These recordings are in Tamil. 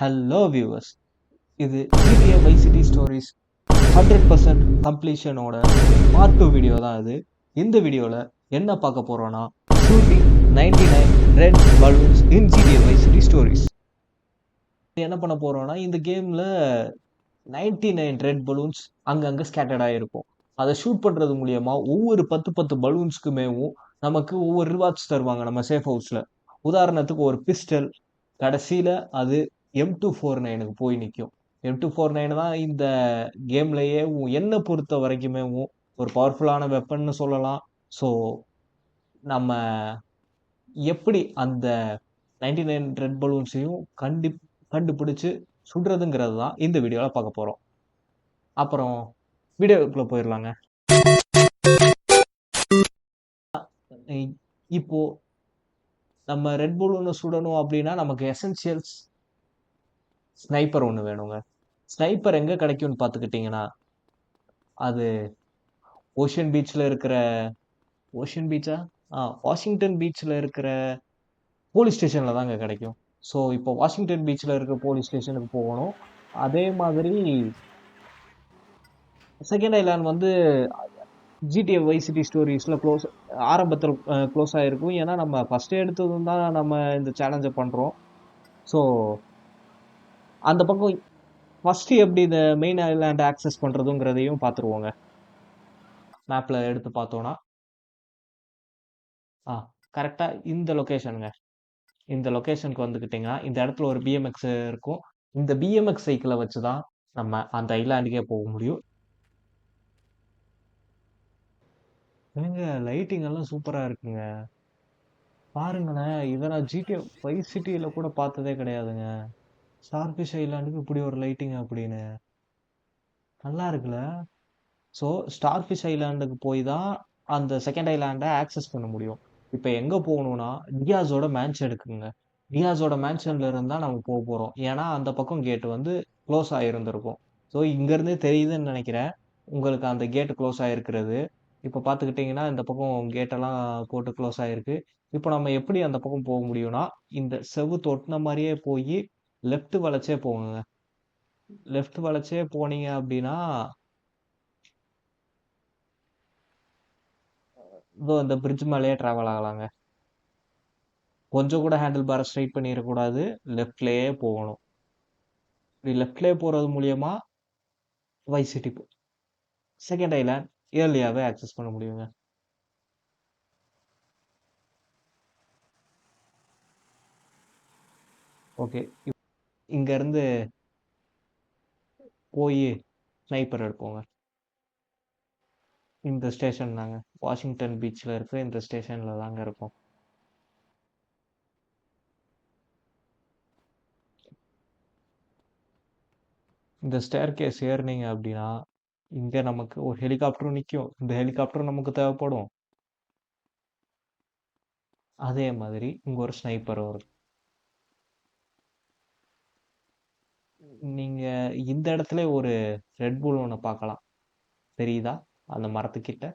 ஹலோ வியூவர்ஸ், இது GTA Vice City Stories 100% கம்ப்ளீஷனோட பார்ட் 2 வீடியோ தான் இது. இந்த வீடியோவில் என்ன பார்க்க போகிறோன்னா, shooting 99 red balloons in GTA Vice City Stories. என்ன பண்ண போகிறோன்னா, இந்த கேமில் 99 ரெட் பலூன்ஸ் அங்கங்கே ஸ்கேட்டர்டாக இருக்கும். அதை ஷூட் பண்ணுறது மூலியமா ஒவ்வொரு 10 பலூன்ஸ்க்குமேவும் நமக்கு ஒவ்வொரு ரிவார்ட்ஸ் தருவாங்க நம்ம சேஃப் ஹவுஸில். உதாரணத்துக்கு ஒரு பிஸ்டல், கடைசியில் அது M249க்கு போய் நிற்கும். M249 தான் இந்த கேம்லேயே என்னை பொறுத்த வரைக்குமே ஒரு பவர்ஃபுல்லான வெப்பன்னு சொல்லலாம். ஸோ நம்ம எப்படி அந்த 99 ரெட் பலூன்ஸையும் கண்டுபிடிச்சு சுடுறதுங்கிறது தான் இந்த வீடியோவில் பார்க்க போகிறோம். அப்புறம் வீடியோக்குள்ளே போயிடலாங்க. இப்போ நம்ம ரெட் பலூனை சுடணும் அப்படின்னா நமக்கு எசென்சியல்ஸ் ஸ்னைப்பர் ஒன்று வேணுங்க. ஸ்னைப்பர் எங்கே கிடைக்கும்னு பார்த்துக்கிட்டிங்கன்னா, அது ஓஷன் பீச்சில் இருக்கிற வாஷிங்டன் பீச்சில் இருக்கிற போலீஸ் ஸ்டேஷனில் தாங்க கிடைக்கும். ஸோ இப்போ வாஷிங்டன் பீச்சில் இருக்கிற போலீஸ் ஸ்டேஷனுக்கு போகணும். அதே மாதிரி செகண்ட் ஐலாண்ட் வந்து GTA Vice City Storiesல ஆரம்பத்தில் க்ளோஸ் ஆகிருக்கும். ஏன்னா நம்ம ஃபஸ்ட்டு எடுத்ததும் தான் நம்ம இந்த சேலஞ்சை பண்ணுறோம். ஸோ அந்த பக்கம் ஃபஸ்ட்டு எப்படி இந்த மெயின் ஐலாண்டை ஆக்சஸ் பண்ணுறதுங்கிறதையும் பார்த்துருவோங்க. மேப்பில் எடுத்து பார்த்தோன்னா கரெக்டாக இந்த லொக்கேஷனுங்க. இந்த லொக்கேஷனுக்கு வந்துக்கிட்டிங்கன்னா இந்த இடத்துல ஒரு BMX இருக்கும். இந்த BMX சைக்கிளை வச்சு தான் நம்ம அந்த ஐலாண்டுக்கே போக முடியும். ஏங்க லைட்டிங் எல்லாம் சூப்பராக இருக்குங்க. பாருங்களேன், இதை நான் GTA Vice Cityயில் கூட பார்த்ததே கிடையாதுங்க. ஸ்டார்ஃபிஷ் ஐலாண்டுக்கு இப்படி ஒரு லைட்டிங் அப்படின்னு நல்லா இருக்குல்ல. ஸோ ஸ்டார்ஃபிஷ் ஐலாண்டுக்கு போய் தான் அந்த செகண்ட் ஐலாண்டை ஆக்சஸ் பண்ண முடியும். இப்போ எங்கே போகணும்னா டியாஸோட மேன்ஷன் எடுக்குங்க. டியாஸோட மேன்ஷன்ல இருந்தால் நம்ம போக போகிறோம். ஏன்னா அந்த பக்கம் கேட்டு வந்து க்ளோஸ் ஆகிருந்திருக்கும். ஸோ இங்கேருந்தே தெரியுதுன்னு நினைக்கிறேன் உங்களுக்கு அந்த கேட்டு க்ளோஸ் ஆகிருக்கிறது. இப்போ பார்த்துக்கிட்டிங்கன்னா இந்த பக்கம் கேட்டெல்லாம் போட்டு க்ளோஸ் ஆகிருக்கு. இப்போ நம்ம எப்படி அந்த பக்கம் போக முடியும்னா, இந்த செவுத்து ஒட்டின மாதிரியே போய் லெஃப்ட் வளைச்சே போங்க. லெஃப்ட் வளைச்சே போனீங்க அப்படின்னா இதோ இந்த பிரிட்ஜ் மேலேயே ட்ராவல் ஆகலாங்க. கொஞ்சம் கூட ஹேண்டில் பாரை ஸ்ட்ரைட் பண்ணிடக்கூடாது, லெஃப்ட்லேயே போகணும். இப்படி லெஃப்ட்லேயே போகிறது மூலியமா வைஸ் சிட்டி செகண்ட் ஐலாண்ட் ஏர்லியாகவே ஆக்சஸ் பண்ண முடியுங்க. ஓகே, இங்கேருந்து போய் ஸ்னைப்பர் எடுப்போங்க. இந்த ஸ்டேஷன் தாங்க, வாஷிங்டன் பீச்சில் இருக்கிற இந்த ஸ்டேஷனில் தாங்க இருக்கும். இந்த ஸ்டேர் கேஸ் ஏறினீங்க அப்படின்னா இங்கே நமக்கு ஒரு ஹெலிகாப்டரும் நிற்கும். இந்த ஹெலிகாப்டரும் நமக்கு தேவைப்படும். அதே மாதிரி இங்கே ஒரு ஸ்னைப்பர் வரும். நீங்கள் இந்த இடத்துல ஒரு ரெட் புல் ஒன்று பார்க்கலாம், தெரியுதா அந்த மரத்துக்கிட்ட.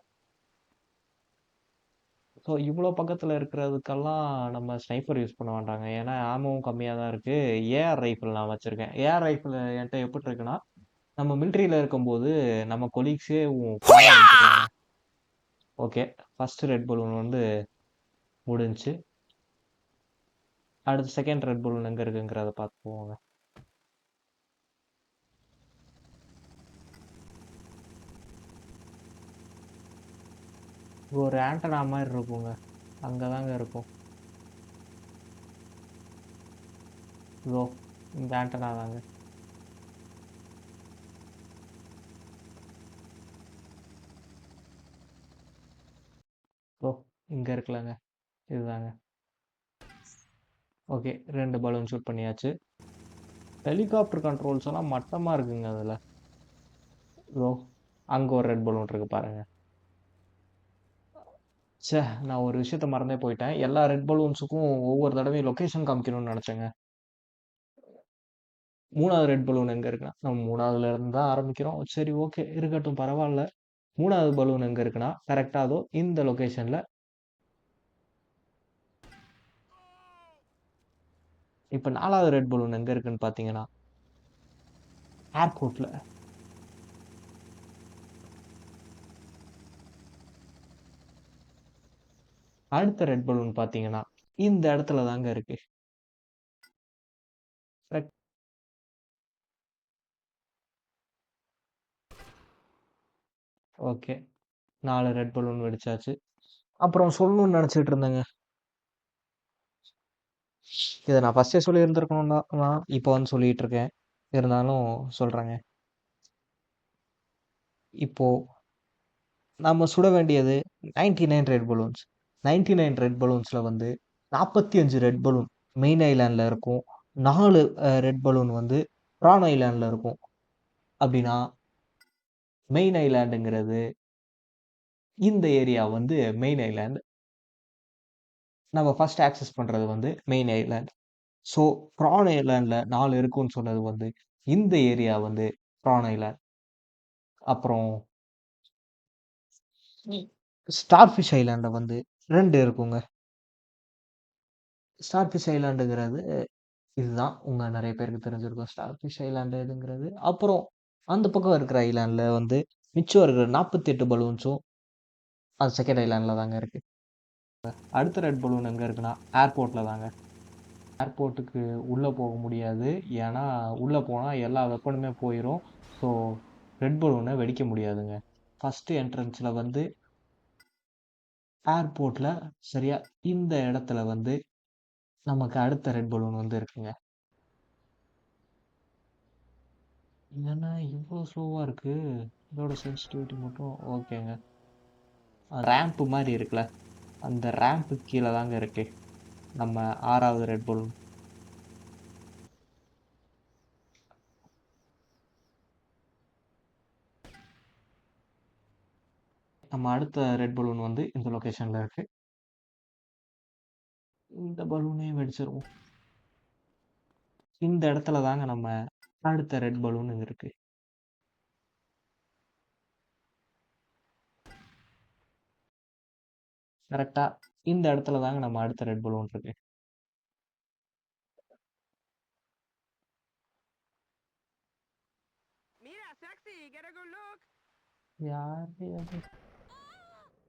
ஸோ இவ்வளோ பக்கத்தில் இருக்கிறதுக்கெல்லாம் நம்ம ஸ்னைப்பர் யூஸ் பண்ண வேண்டாங்க. ஏன்னா ஆமாவும் கம்மியாக தான் இருக்குது. ஏஆர் ரைஃபிள் நான் வச்சுருக்கேன். ஏஆர் ரைஃபிள் என்கிட்ட எப்படி இருக்குன்னா, நம்ம மிலிட்ரியில் இருக்கும்போது நம்ம கொலீக்ஸே ஓகே, ஃபஸ்ட்டு ரெட் பலூன் வந்து முடிஞ்சு. அடுத்து செகண்ட் ரெட் பலூன் எங்கே இருக்குங்கிறத பார்த்து போவாங்க. ஒரு ஆண்டனா மாதிரி இருக்குங்க, அங்கே தாங்க இருக்கும். இதோ இந்த ஆண்டனா தாங்க. ஓ இங்கே இருக்கலாங்க, இதுதாங்க. ஓகே, 2 பலூன் ஷூட் பண்ணியாச்சு. ஹெலிகாப்டர் கண்ட்ரோல்ஸ் எல்லாம் மட்டமாக இருக்குங்க அதில். இதோ அங்கே ஒரு ரெட் பலூன் இருக்கு பாருங்க. சே, நான் ஒரு விஷயத்த மறந்தே போயிட்டேன். எல்லா ரெட் பலூன்ஸுக்கும் ஒவ்வொரு தடவையும் லொக்கேஷன் காமிக்கணும்னு நினச்சேங்க. 3வது ரெட் பலூன் எங்கே இருக்குன்னா, நம்ம 3வதுல இருந்து தான் ஆரம்பிக்கிறோம். சரி ஓகே, இருக்கட்டும், பரவாயில்ல. 3வது பலூன் எங்கே இருக்குன்னா கரெக்டாக அதோ இந்த லொக்கேஷனில் இப்ப 4வது ரெட் பலூன் எங்க இருக்குன்னு பார்த்தீங்கன்னா, ஏர்போர்ட்ல. அடுத்த ரெட் பலூன் பார்த்தீங்கன்னா, இந்த இடத்துல தாங்க இருக்கு. கரெக்ட். ஓகே. 4 ரெட் பலூன் வெடிச்சாச்சு. அப்புறம் சொல்லணும்னு நெனச்சுட்டு இருந்தேங்க. இத நான் ஃபர்ஸ்ட்டே சொல்லியிருந்திருக்கணும் தான் இப்ப வந்து சொல்லிட்டு இருக்கேன். இருந்தாலும் சொல்றேங்க. இப்போ நம்ம சுட வேண்டியது 99 ரெட் பலூன்ஸ். 99 ரெட் பலூன்ஸ்ல வந்து 45 ரெட் பலூன் மெயின் ஐலேண்ட்ல இருக்கும். 4 ரெட் பலூன் வந்து பிரான் ஐலேண்ட்ல இருக்கும். அப்டின்னா, மெயின் ஐலேண்டுங்கிறது இந்த ஏரியா வந்து மெயின் ஐலேண்ட். நம்ம ஃபர்ஸ்ட் ஆக்சஸ் பண்றது வந்து மெயின் ஐலேண்ட். ஸோ, பிரான் ஐலேண்ட்ல 4 இருக்குன்னு சொன்னது வந்து இந்த ஏரியா வந்து பிரான் ஐலேண்ட். அப்புறம் ஸ்டார் ஃபிஷ் ஐலேண்ட்ல வந்து 2 இருக்குங்க. ஸ்டார் ஃபிஷ் ஐலேண்டுங்கிறது இதுதான். உங்க நெறைய பேருக்கு தெரிஞ்சிருக்கும். ஸ்டார் ஃபிஷ் ஐலேண்ட் எதுங்கிறது. அப்புறம் அந்த பக்கம் இருக்கிற ஐலேண்ட்ல வந்து மிச்சம் இருக்கிற 48 பலூன்ஸும் அது செகண்ட் ஐலேண்ட்ல தாங்க இருக்கு. அடுத்த ரெட் பலூன் எங்க இருக்குன்னா, ஏர்போர்ட்ல தாங்க. ஏர்போர்ட்டுக்கு உள்ள போக முடியாது. ஏன்னா, உள்ள போனா எல்லா வெப்பனுமே போயிரும். ஸோ, ரெட் பலூன வெடிக்க முடியாதுங்க. ஃபர்ஸ்ட் என்ட்ரன்ஸ்ல வந்து ஏர்போர்ட்ல சரியா இந்த இடத்துல வந்து நமக்கு அடுத்த ரெட் பலூன் வந்து இருக்குங்க. என்னண்ணா இவ்ளோ ஸ்லோவா இருக்கு? இதோட சென்சிட்டிவிட்டி மட்டும் ஓகேங்க. ரேம்ப் மாரி இருக்குல்ல, அந்த ரேம்ப்க்கு கீழ தாங்க இருக்கு. நம்ம 6வது ரெட் பலூன். நம்ம அடுத்த ரெட் பலூன் வந்து இந்த லொகேஷன்ல இருக்கு. இந்த பலூனையும் வெடிச்சிருவோம். இந்த இடத்துல தாங்க நம்ம அடுத்த ரெட் பலூன் இருக்கு. கரெக்ட்டா இந்த இடத்துல தாங்க நம்ம அடுத்த ரெட் பலூன் இருக்கு. யாரு அது?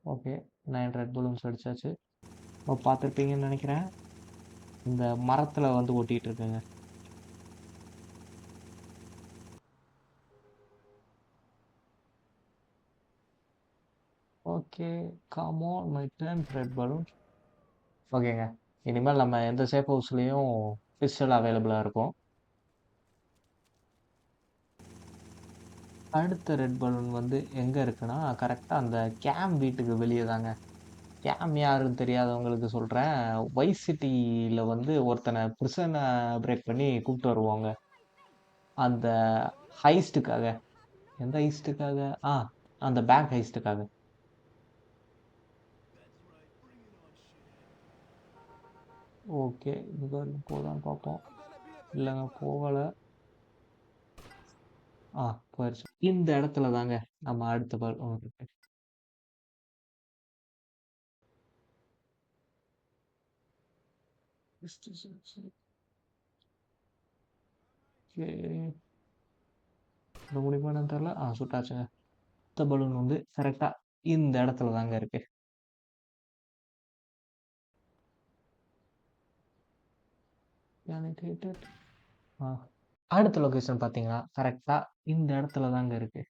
ஓகே. 9 ரெட் பலூன்ஸ் வெடிச்சாச்சு. இப்போ பார்த்துருப்பீங்கன்னு நெனைக்கிறேன். இந்த மரத்துல வந்து ஒட்டிட்டு இருக்குங்க. Okay. Come on my 10th red balloon. ஓகேங்க. இனிமேல் நம்ம எந்த சேஃப் ஹவுஸ்லயும் பிஸ்டல் அவைலபிளா இருக்கும். அடுத்த ரெட் பலூன் வந்து எங்க இருக்குன்னா, கரெக்ட்டா அந்த கேம் வீட்டுக்கு வெளிய தாங்க. கேம் யாருன்னு தெரியாதவங்களுக்கு சொல்றேன். வைஸ் சிட்டில வந்து ஒருத்தன பிரிசன பிரேக் பண்ணி கூப்ட்டு வருவாங்க. அந்த ஹைஸ்ட்டுக்காக. எந்த ஹைஸ்ட்டுக்காக? ஆ அந்த பேங்க் ஹைஸ்ட்டுக்காக. ஓகே. இங்க வரைக்கும் போதான்னு பார்ப்போம். இல்லங்க போகல. போயிருச்சு. இந்த இடத்துல தாங்க நம்ம அடுத்த பலூன் இருக்கு. ஓகே. சுட முடியுமா என்னன்னு தெரியல. சுட்டாச்சுங்க. அடுத்த பலூன் வந்து கரெக்ட்டா இந்த இடத்துல தாங்க இருக்கு. Can it hit it? ஆ. அடுத்த லொகேஷன் பார்த்தீங்கன்னா, கரெக்ட்டா இந்த இடத்துல தாங்க இருக்கு.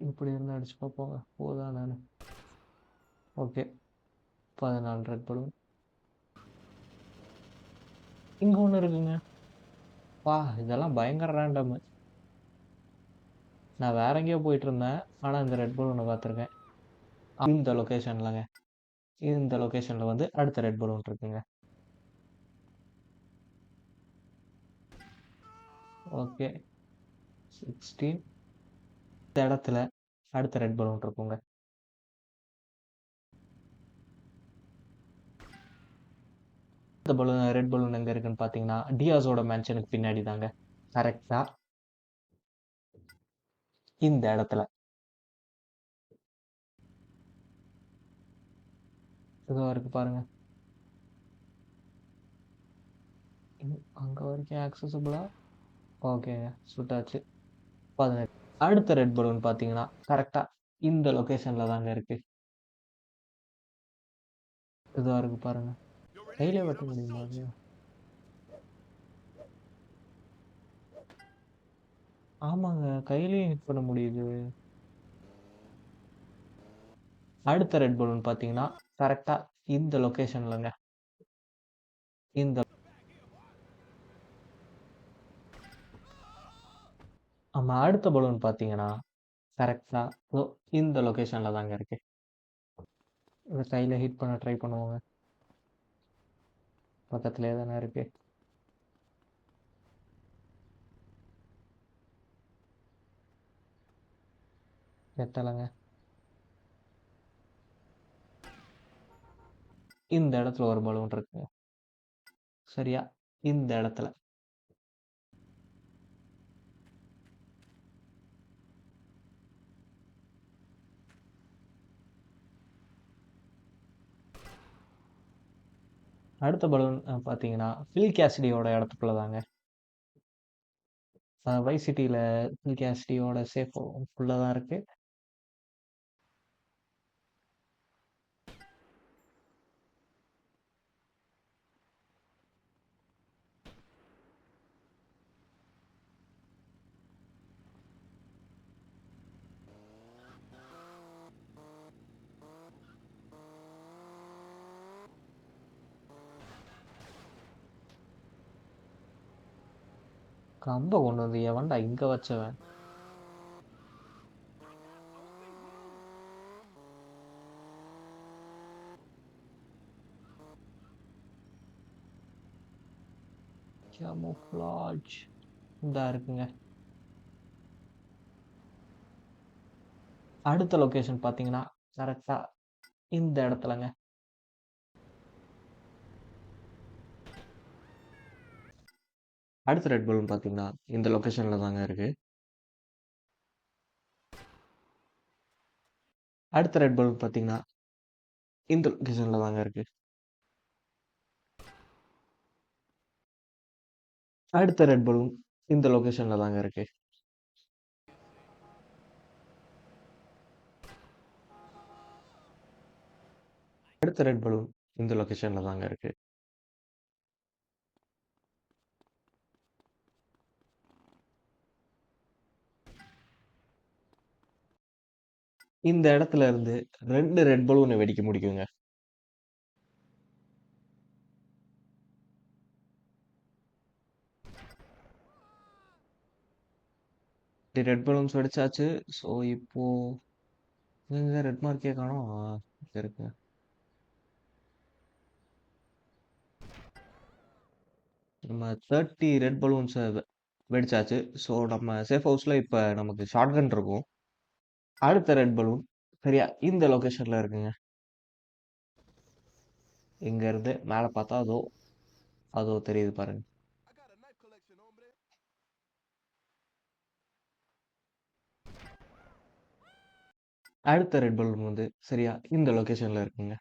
இப்படி இருந்தா அடிச்சு பார்ப்போங்க. போதா நானு. ஓகே. 14 red balloon. இங்க ஒண்ணு இருக்குங்க. இதெல்லாம் பயங்கர ரேண்டமு. நான் வேற எங்கேயோ போயிட்டு இருந்தேன். ஆனா இந்த ரெட் பலூன பார்த்துருக்கேன். இந்த லொகேஷன்லங்க. இந்த லொகேஷன்ல வந்து அடுத்த ரெட் பலூன் இருக்குங்க. ஓகே. 16 இந்த இடத்துல அடுத்த ரெட் பலூன் இருக்குங்க. இந்த பலூன் ரெட் பலூன் எங்க இருக்குன்னு பார்த்தீங்கன்னா, டியாஸோட மேன்ஷனுக்கு பின்னாடி தாங்க. கரெக்ட்டா இந்த இடத்துல. இதோ இருக்கு பாருங்க. அங்கே வரைக்கும் ஆக்சசபிளா? ஓகேங்க, சுட்டாச்சு. 18. அடுத்த ரெட் பலூன் பார்த்தீங்கன்னா கரெக்டாக இந்த லொக்கேஷனில் தாங்க இருக்கு. இதுவாக இருக்கு பாருங்க. கையிலே வெட்ட முடியுமா அது? ஆமாங்க, கையிலேயும் ஹிட் பண்ண முடியுது. அடுத்த ரெட் பலூன் பார்த்தீங்கன்னா கரெக்டாக இந்த லொக்கேஷன்லங்க. இந்த நம்ம அடுத்த பலூன் பார்த்தீங்கன்னா கரெக்டாக இந்த லொக்கேஷனில் தாங்க இருக்கு. இதை கையில் ஹிட் பண்ண ட்ரை பண்ணுவோங்க. பக்கத்துலேயே தானே இருக்கு. எத்தலைங்க. இந்த இடத்துல ஒரு பலூன் இருக்குங்க. சரியா இந்த இடத்துல. அடுத்த பலூன் பார்த்தீங்கன்னா ஃபில் கேசிடியோட இடத்துக்குள்ள தாங்க. வைஸ் சிட்டியில் ஃபில் கேசிடியோட சேஃப் ஃபுல்லாக தான் இருக்கு. கம்பை கொண்டு வந்து எவன்டா இங்கே வச்சவன்? கேமோஃப்ளாஜ் இந்தா இருக்குங்க. அடுத்த லொக்கேஷன் பார்த்தீங்கன்னா கரெக்டாக இந்த இடத்துலங்க. அடுத்த ரெட் பலூன் பார்த்தீங்கன்னா இந்த லொக்கேஷனில் தாங்க இருக்கு. அடுத்த ரெட் பலூன் பார்த்தீங்கன்னா இந்த லொக்கேஷனில் தாங்க இருக்கு. அடுத்த ரெட் பலூன் இந்த லொக்கேஷனில் தாங்க இருக்கு. அடுத்த ரெட் பலூன் இந்த லொக்கேஷனில் தாங்க இருக்கு. இந்த இடத்துல இருந்து 2 ரெட் பலூனை வெடிக்க முடியுங்க. Red balloons வெடிச்சாச்சு. ஸோ இப்போ எங்க ரெட் மார்க்கே காணோம். இருக்கு. நம்ம 30 ரெட் பலூன்ஸை வெடிச்சாச்சு. ஸோ நம்ம சேஃப் ஹவுஸில் இப்போ நமக்கு ஷார்ட் கன் இருக்கும். அடுத்த ரெட் பலூன் சரியா இந்த லொக்கேஷனில் இருக்குங்க. இங்கேருந்து மேலே பார்த்தா அதோ அதோ தெரியுது பாருங்க. அடுத்த ரெட் பலூன் வந்து சரியா இந்த லொக்கேஷனில் இருக்குங்க.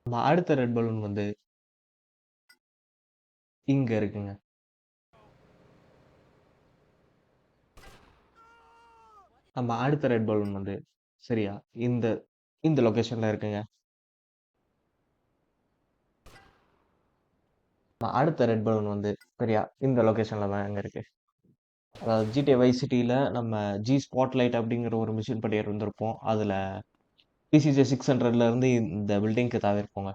நம்ம அடுத்த ரெட் பலூன் வந்து இங்கே இருக்குங்க. நம்ம அடுத்த ரெட் பலூன் வந்து சரியா இந்த இந்த லொக்கேஷனில் இருக்குங்க. அடுத்த ரெட் பலூன் வந்து சரியா இந்த லொக்கேஷனில் தான் அங்கே இருக்கு. அதாவது GTA வைஸ் சிட்டியில் நம்ம ஜி ஸ்பாட்லைட் அப்படிங்கிற ஒரு மிஷின் படி இருந்திருப்போம். அதில் PCJ 600 இருந்து இந்த பில்டிங்க்கு தாவிருப்போங்க.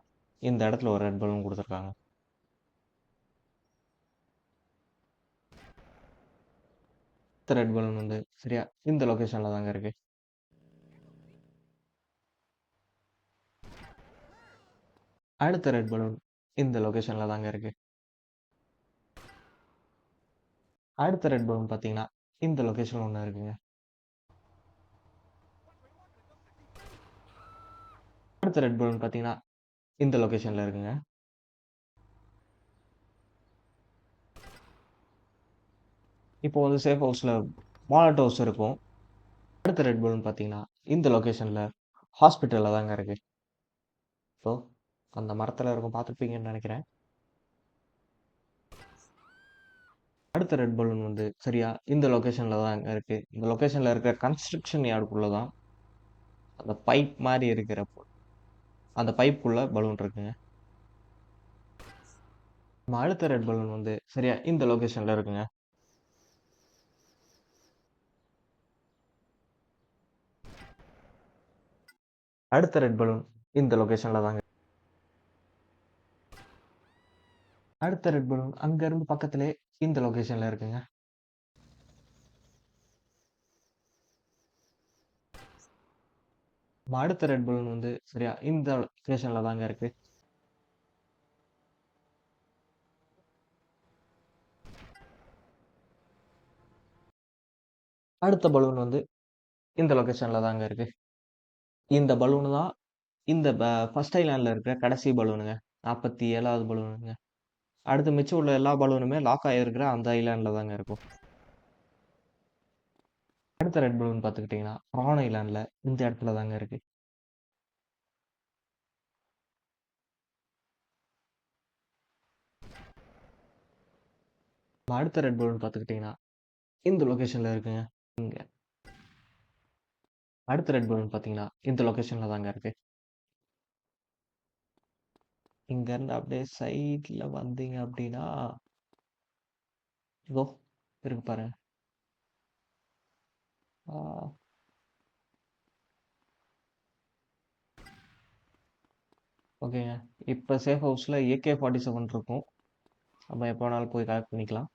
இந்த இடத்துல ஒரு ரெட் பலூன் கொடுத்துருக்காங்க. ரெட் பலூன் வந்து சரியா இந்த லொக்கேஷனில் தாங்க இருக்கு. அடுத்த ரெட் பலூன் இந்த லொக்கேஷனில் தாங்க இருக்கு. அடுத்த ரெட் பலூன் பார்த்தீங்கன்னா இந்த லொக்கேஷன் ஒன்று இருக்குங்க. அடுத்த ரெட் பலூன் பார்த்தீங்கன்னா இந்த லொக்கேஷனில் இருக்குங்க. இப்போ வந்து சேஃப் ஹவுஸில் மாலட் ஹவுஸ் இருக்கும். அடுத்த ரெட் பலூன் பார்த்தீங்கன்னா இந்த லொக்கேஷனில் ஹாஸ்பிட்டலில் தாங்க இருக்கு. ஸோ அந்த மரத்தில் இருக்கும், பார்த்துருப்பீங்கன்னு நினைக்கிறேன். அடுத்த ரெட் பலூன் வந்து சரியா இந்த லொக்கேஷனில் தான் இருக்குது. இந்த லொக்கேஷனில் இருக்கிற கன்ஸ்ட்ரக்ஷன் யார்டுக்குள்ளே தான் அந்த பைப் மாதிரி இருக்கிறப்போ அந்த பைப்புக்குள்ளே பலூன் இருக்குங்க. நம்ம அடுத்த ரெட் பலூன் வந்து சரியா இந்த லொக்கேஷனில் இருக்குங்க. அடுத்த ரெட் பலூன் இந்த லொக்கேஷனில் தாங்க. அடுத்த ரெட் பலூன் அங்கேருந்து பக்கத்திலே இந்த லொக்கேஷனில் இருக்குங்க. நம்ம அடுத்த ரெட் பலூன் வந்து சரியா இந்த லொக்கேஷனில் தாங்க இருக்குது. அடுத்த பலூன் வந்து இந்த லொக்கேஷனில் தாங்க இருக்குது. இந்த பலூனு தான் இந்த ஃபர்ஸ்ட் ஐலாண்டில் இருக்கிற கடைசி பலூனுங்க. 47வது பலூனுங்க. அடுத்து மிச்சம் உள்ள எல்லா பலூனுமே லாக் ஆகிருக்கிற அந்த ஐலாண்டில் தாங்க இருக்கும். அடுத்த ரெட் பலூன் பார்த்துக்கிட்டிங்கன்னா ப்ரான் ஐலாண்டில் இந்த இடத்துல தாங்க இருக்குது. அடுத்த ரெட் பலூன் பார்த்துக்கிட்டிங்கன்னா இந்த லொக்கேஷனில் இருக்குங்க. இங்கே அடுத்த ரெட் பலூன் பார்த்தீங்கன்னா இந்த லொக்கேஷனில் தாங்க இருக்குது. இங்கேருந்து அப்படியே சைடில் வந்தீங்க அப்படின்னா இதோ இருக்கு பாருங்க. ஓகேங்க. இப்போ சேஃப் ஹவுஸில் AK-47 இருக்கும். நம்ம எப்போ வேணாலும் போய் கலெக்ட் பண்ணிக்கலாம்.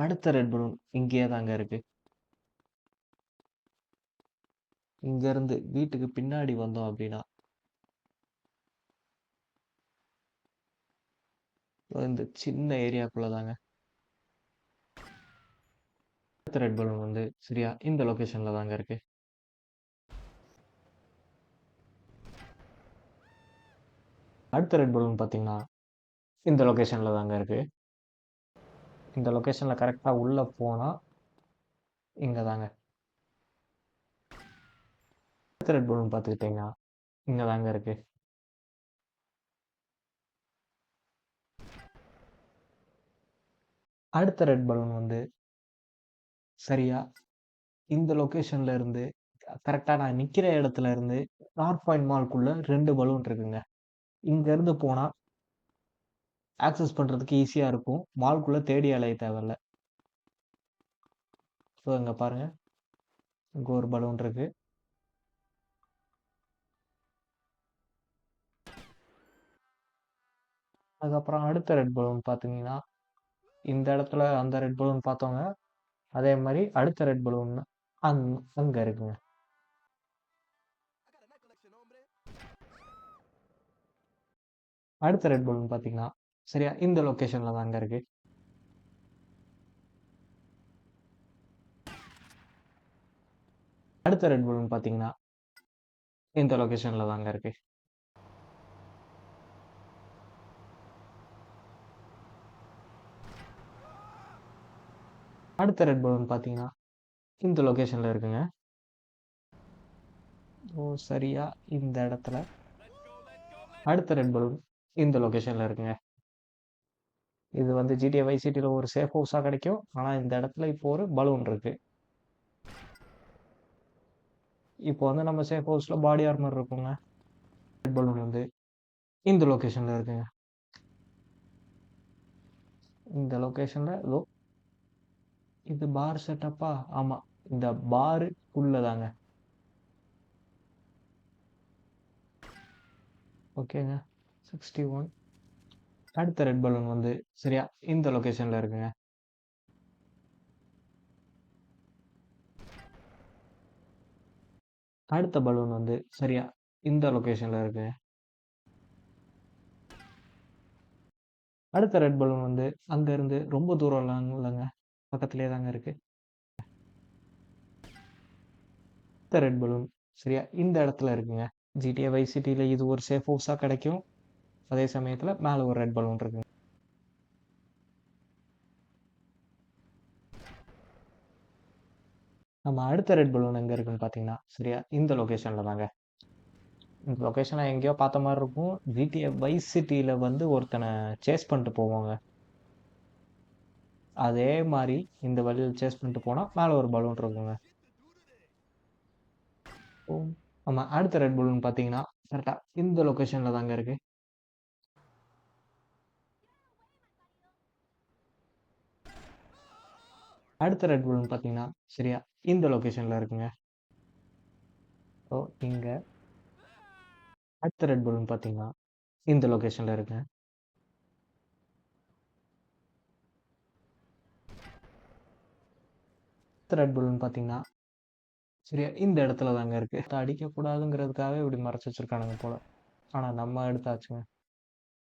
அடுத்த ரெட் பலூன் இங்கேயே தாங்க இருக்கு. இங்கேருந்து வீட்டுக்கு பின்னாடி வந்தோம் அப்படின்னா இந்த சின்ன ஏரியாக்குள்ள தாங்க. அடுத்த ரெட் பலூன் வந்து சரியா இந்த லொக்கேஷன்ல தாங்க இருக்கு. அடுத்த ரெட் பலூன் பார்த்தீங்கன்னா இந்த லொக்கேஷன்ல தாங்க இருக்கு. இந்த லொக்கேஷன்ல கரெக்டாக உள்ள போனா இங்க தாங்க. அடுத்த ரெட் பலூன் பார்த்துக்கிட்டீங்கன்னா இங்க தாங்க இருக்கு. அடுத்த ரெட் பலூன் வந்து சரியா இந்த லொக்கேஷன்ல இருந்து கரெக்டாக நான் நிற்கிற இடத்துல இருந்து நார்த் பாயிண்ட் மால்குள்ள 2 பலூன் இருக்குங்க. இங்க இருந்து போனா ஆக்சஸ் பண்றதுக்கு ஈஸியா இருக்கும். மால்குள்ள தேடி அலைய தேவையில்ல. ஸோ இங்க பாருங்க, இங்க ஒரு பலூன் இருக்கு. அதுக்கப்புறம் அடுத்த ரெட் பலூன் பார்த்தீங்கன்னா இந்த இடத்துல அந்த ரெட் பலூன் பார்த்தோங்க. அதே மாதிரி அடுத்த ரெட் பலூன் அங்க இருக்குங்க. அடுத்த ரெட் பலூன் பார்த்தீங்கன்னா சரியா இந்த லொக்கேஷன்ல தாங்க இருக்கு. அடுத்த ரெட் பலூன் பார்த்தீங்கன்னா இந்த லொக்கேஷன்ல தாங்க இருக்கு. அடுத்த ரெட் பலூன் பார்த்தீங்கன்னா இந்த லொக்கேஷன்ல இருக்குங்க. ஓ சரியா இந்த இடத்துல அடுத்த ரெட் பலூன் இந்த லொக்கேஷன்ல இருக்குங்க. இது வந்து GTA Vice Cityல ஒரு சேஃப் ஹவுஸா கிடைக்கும். ஆனா இந்த இடத்துல இப்போ ஒரு பலூன் இருக்கு. இப்போ வந்து நம்ம சேஃப் ஹவுஸ்ல பாடி ஆர்மர் இருக்குங்க. ரெட் பலூன் வந்து இந்த லொக்கேஷன்ல இருக்குங்க. இந்த லொக்கேஷன்ல இதோ இது பார் செட்டப்பா? ஆமா, இந்த பாருக்குள்ள தாங்க. ஓகேங்க. 61 அடுத்த ரெட் பலூன் வந்து சரியா இந்த லொக்கேஷன்ல இருக்குங்க. அடுத்த பலூன் வந்து சரியா இந்த லொக்கேஷன்ல இருக்குங்க. அடுத்த ரெட் பலூன் வந்து அங்க இருந்து ரொம்ப தூரம் இல்லைங்க, பக்கத்திலே தாங்க இருக்கு. அடுத்த ரெட் பலூன் சரியா இந்த இடத்துல இருக்குங்க. GTA Vice Cityல இது ஒரு சேஃப் ஹவுஸா கிடைக்கும். அதே சமயத்துல மேல ஒரு ரெட் பலூன் இருக்குங்க. நம்ம அடுத்த ரெட் பலூன் எங்க இருக்குன்னு பார்த்தீங்கன்னா சரியா இந்த லொக்கேஷன்ல தாங்க. இந்த லொகேஷன் நான் எங்கேயோ பார்த்த மாதிரி இருக்கும். GTA வைஸ் சிட்டியில் வந்து ஒருத்தனை சேஸ் பண்ணிட்டு போவாங்க. அதே மாதிரி இந்த வழியில் சேஸ் பண்ணிட்டு போனால் மேலே ஒரு பலூன் இருக்குங்க. ஆமாம், அடுத்த ரெட் பலூன் பார்த்தீங்கன்னா கரெக்டாக இந்த லொக்கேஷனில் தாங்க இருக்குது. அடுத்த ரெட் பலூன் பார்த்தீங்கன்னா சரியா இந்த லொக்கேஷனில் இருக்குங்க. ஸோ இங்கே அடுத்த ரெட் பலூன் பார்த்தீங்கன்னா இந்த லொக்கேஷனில் இருக்குங்க. அடுத்த ரெட் பலூன் பார்த்தீங்கன்னா சரியா இந்த இடத்துல தாங்க இருக்கு. அடிக்கக்கூடாதுங்கிறதுக்காகவே இப்படி மறைச்சு வச்சிருக்கானுங்க போல. ஆனால் நம்ம எடுத்தாச்சுங்க.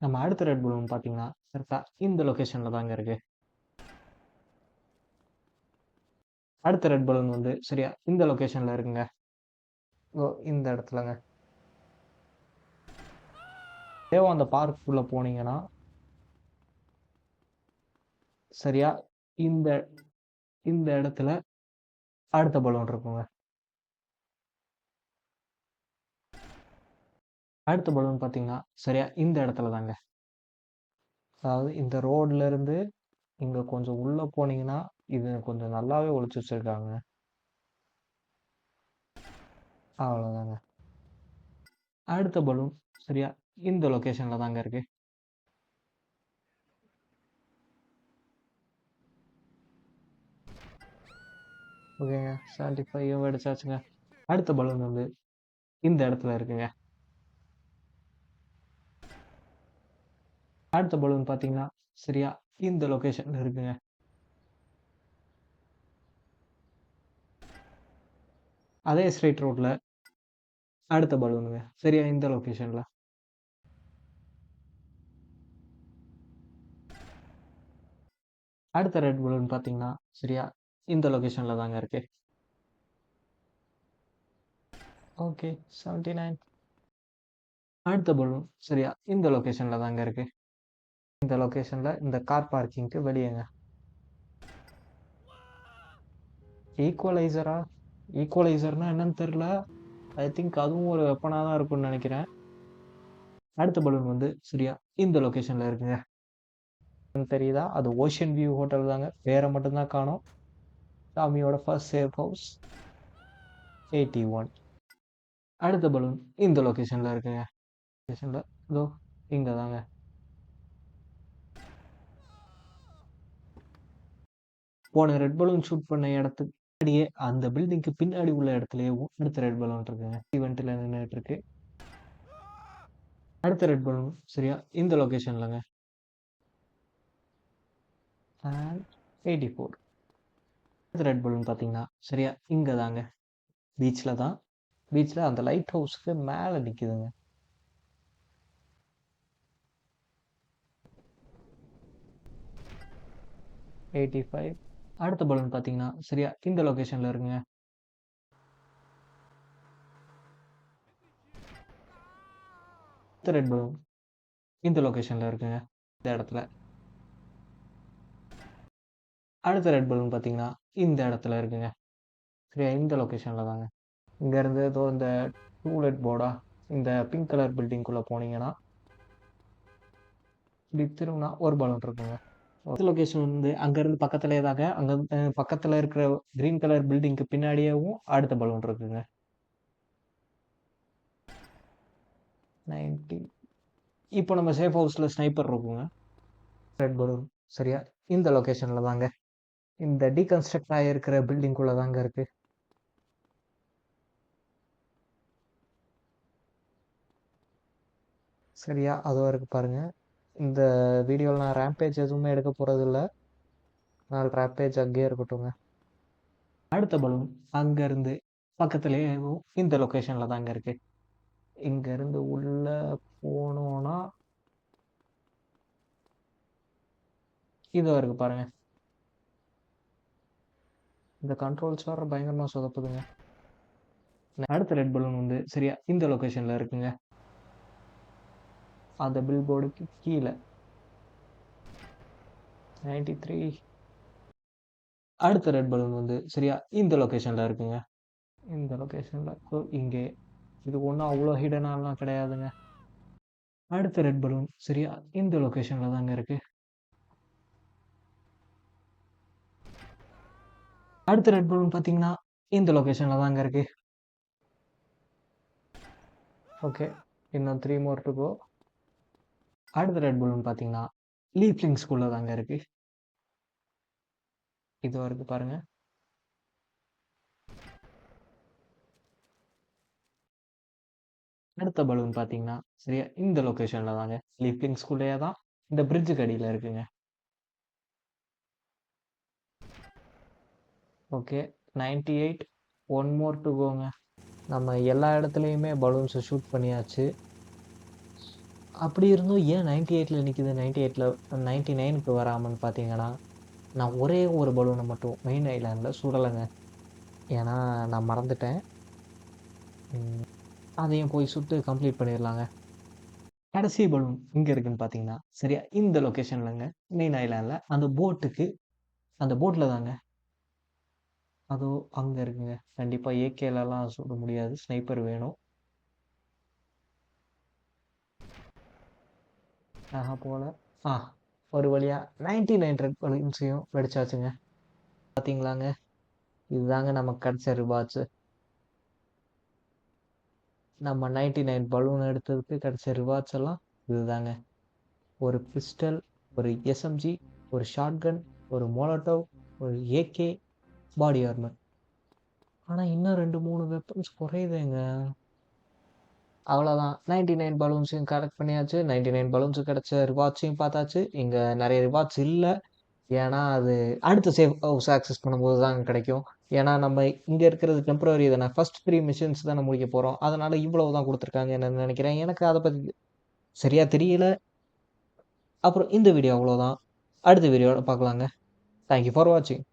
நம்ம அடுத்த ரெட் பலூன் பார்த்தீங்கன்னா கரெக்டாக இந்த லொக்கேஷனில் தாங்க இருக்கு. அடுத்த ரெட் பலூன் வந்து சரியா இந்த லொக்கேஷனில் இருக்குங்க. ஓ இந்த இடத்துலங்க. தேவோ அந்த பார்க்குள்ளே போனீங்கன்னா சரியா இந்த இந்த இடத்துல அடுத்த பலூன் இருக்குங்க. அடுத்த பலூன் பார்த்தீங்கன்னா சரியா இந்த இடத்துல தாங்க. அதாவது இந்த ரோட்ல இருந்து இங்க கொஞ்சம் உள்ள போனீங்கன்னா இது கொஞ்சம் நல்லாவே ஒளிச்சு வச்சிருக்காங்க. அவ்வளோதாங்க. அடுத்த பலூன் சரியா இந்த லொக்கேஷன்ல தாங்க இருக்கு. ஓகேங்க, 75 அடிச்சாச்சுங்க. அடுத்த பலூன் வந்து இந்த இடத்துல இருக்குங்க. அடுத்த பலூன் பார்த்தீங்கன்னா சரியா இந்த லொக்கேஷன்ல இருக்குங்க. அதே ஸ்ட்ரெயிட் ரோட்ல அடுத்த பலூனுங்க சரியா இந்த லொக்கேஷன்ல. அடுத்த ரெட் பலூன் பார்த்தீங்கன்னா சரியா இந்த லொக்கேஷன்ல தாங்க இருக்கு. ஓகே, 79. அடுத்த பலூன் சரியா இந்த லொக்கேஷன்ல தாங்க இருக்கு. இந்த லொக்கேஷன்ல இந்த கார் பார்க்கிங்க்கு வெளியேங்க. ஈக்குவலைசரா? ஈக்குவலைசர்னா என்னன்னு தெரியல. ஐ திங்க் அதுவும் ஒரு வெப்பனாக தான் இருக்கும்னு நினைக்கிறேன். அடுத்த பலூன் வந்து சரியா இந்த லொக்கேஷன்ல இருக்குங்க. தெரியுதா? அது ஓஷன் வியூ ஹோட்டல் தாங்க. பேரை மட்டும்தான் காணோம். சாமியோட ஃபர்ஸ்ட் சேஃப் ஹவுஸ் 81. அடுத்த பலூன் இந்த லொக்கேஷன்ல இருக்குங்க. லொக்கேஷன்ல இதோ இங்க தாங்க. போன ரெட் பலூன் ஷூட் பண்ண இடத்துக்கு பின்னாடியே அந்த பில்டிங்க்கு பின்னாடி உள்ள இடத்துலயும் அடுத்த ரெட் பலூன் இருக்குங்க. ஈவெண்ட்ல நின்றுட்டு இருக்கு. அடுத்த ரெட் பலூன் சரியா இந்த லொக்கேஷன்லங்க. 84. அடுத்த ரெட் பலூன் பார்த்தீங்கன்னா சரியா இங்க தாங்க. பீச்ல தான். பீச்ல அந்த லைட் ஹவுஸ்க்கு மேலே நிக்குதுங்க. $85. அடுத்த பலூன் பார்த்தீங்கன்னா சரியா இந்த லொக்கேஷன்ல இருக்குங்க. அடுத்த ரெட் பலூன் இந்த லொக்கேஷன்ல இருக்குங்க. இந்த இடத்துல. அடுத்த ரெட் பலூன் பார்த்தீங்கன்னா இந்த இடத்துல இருக்குங்க. சரியா இந்த லொக்கேஷன்ல தாங்க. இங்க இருந்து ஏதோ இந்த டூலெட் போர்டா இந்த பிங்க் கலர் பில்டிங்குள்ள போனீங்கன்னா இப்படி திரும்பினா ஒரு பலூன் இருக்குங்க. ஒரு லொக்கேஷன் வந்து அங்கேருந்து பக்கத்துலேயே தாங்க. அங்கே பக்கத்தில் இருக்கிற க்ரீன் கலர் பில்டிங்க்கு பின்னாடியேவும் அடுத்த பலூன் இருக்குங்க. 90. இப்போ நம்ம சேஃப் ஹவுஸில் ஸ்னைப்பர் இருக்குங்க. ரெட் பலூன் சரியா இந்த லொக்கேஷனில் தாங்க. இந்த டீகன்ஸ்ட்ரக்ட் ஆகிருக்கிற பில்டிங்குள்ளே தாங்க இருக்கு. சரியா அதுவும் இருக்கு பாருங்க. இந்த வீடியோவில் நான் ரேம்பேஜ் எதுவுமே எடுக்க போகிறது இல்லை. அதனால் ரேம்பேஜ் அங்கேயே இருக்கட்டுங்க. அடுத்த பலூன் அங்கேருந்து பக்கத்துலேயே இந்த லொக்கேஷனில் தாங்க இருக்கு. இங்கேருந்து உள்ள போனோன்னா இதோ இருக்கு பாருங்க. இந்த கண்ட்ரோல்ஸ் வர பயங்கரமாக சொதப்புதுங்க. அடுத்த ரெட் பலூன் வந்து சரியா இந்த லொக்கேஷனில் இருக்குங்க. அந்த பில் போர்டுக்கு கீழே 93. அடுத்த ரெட் பலூன் வந்து சரியா இந்த லொக்கேஷனில் இருக்குங்க. இந்த லொக்கேஷனில் இங்கே இது ஒன்றும் அவ்வளோ ஹிடனாலாம் கிடையாதுங்க. அடுத்த ரெட் பலூன் சரியா இந்த லொக்கேஷனில் தாங்க இருக்கு. அடுத்த ரெட் பலூன் பார்த்தீங்கன்னா இந்த லொக்கேஷனில் தாங்க இருக்கு. ஓகே, இன்னும் 3 more to go. அடுத்த ரெட் பலூன் பார்த்தீங்கன்னா லீப்லிங் ஸ்கூலில் தாங்க இருக்கு. இது வரைக்கும் பாருங்க. அடுத்த பலூன் பார்த்தீங்கன்னா சரியா இந்த லொக்கேஷனில் தாங்க, லீப்லிங் ஸ்கூல்லையே தான், இந்த பிரிட்ஜுக்கு அடியில் இருக்குங்க. ஓகே, 98. 1 more to goங்க. நம்ம எல்லா இடத்துலையுமே பலூன்ஸை ஷூட் பண்ணியாச்சு. அப்படி இருந்தும் ஏன் 98ல் நிற்கிது, 98ல் 99க்கு வராமன்னு பார்த்தீங்கன்னா, நான் ஒரே ஒரு பலூனை மட்டும் மெயின் ஐலாண்டில் சுடலைங்க. ஏன்னா நான் மறந்துட்டேன். அதையும் போய் சுட்டு கம்ப்ளீட் பண்ணிடலாங்க. கடைசி பலூன் இங்கே இருக்குன்னு பார்த்தீங்கன்னா சரியா இந்த லொக்கேஷன்லங்க, மெயின் ஐலாண்டில் அந்த போட்டில் தாங்க. அதோ அங்கே இருக்குங்க. கண்டிப்பாக ஏகேலலாம் சுட முடியாது, ஸ்னைப்பர் வேணும். போல ஒரு வழியாக 99 ரெட் பலூன்ஸையும் வெடிச்சாச்சுங்க. பார்த்தீங்களாங்க, இதுதாங்க நமக்கு கிடைச்ச ரிவார்ட்ஸு. நம்ம 99 பலூன் எடுத்ததுக்கு கிடைச்ச ரிவார்ட்ஸ் எல்லாம் இதுதாங்க. ஒரு பிஸ்டல், ஒரு எஸ்எம்ஜி, ஒரு ஷாட்கன், ஒரு மோலோட்டோவ், ஒரு ஏகே, பாடி ஆர்மர். ஆனால் இன்னும் 2-3 வெப்பன்ஸ் குறையுதுங்க. அவ்வளோதான், 99 பலூன்ஸையும் கலெக்ட் பண்ணியாச்சு. 99 பலூன்ஸும் கிடைச்ச ரிவார்ட்ஸையும் பார்த்தாச்சு. இங்கே நிறைய ரிவார்ட்ஸ் இல்லை, ஏன்னா அது அடுத்த சேவ் ஹவுஸ் ஆக்சஸ் பண்ணும்போது தான் கிடைக்கும். ஏன்னா நம்ம இங்கே இருக்கிறது டெம்பரரி தானே, ஃபர்ஸ்ட் 3 மிஷன்ஸ் தானே முடிக்க போகிறோம். அதனால் இவ்வளவு தான் கொடுத்துருக்காங்க என்னன்னு நினைக்கிறேன். எனக்கு அதை பற்றி சரியாக தெரியல. அப்புறம் இந்த வீடியோ அவ்வளோதான். அடுத்த வீடியோவில் பார்க்கலாங்க. தேங்க்யூ ஃபார் வாட்சிங்.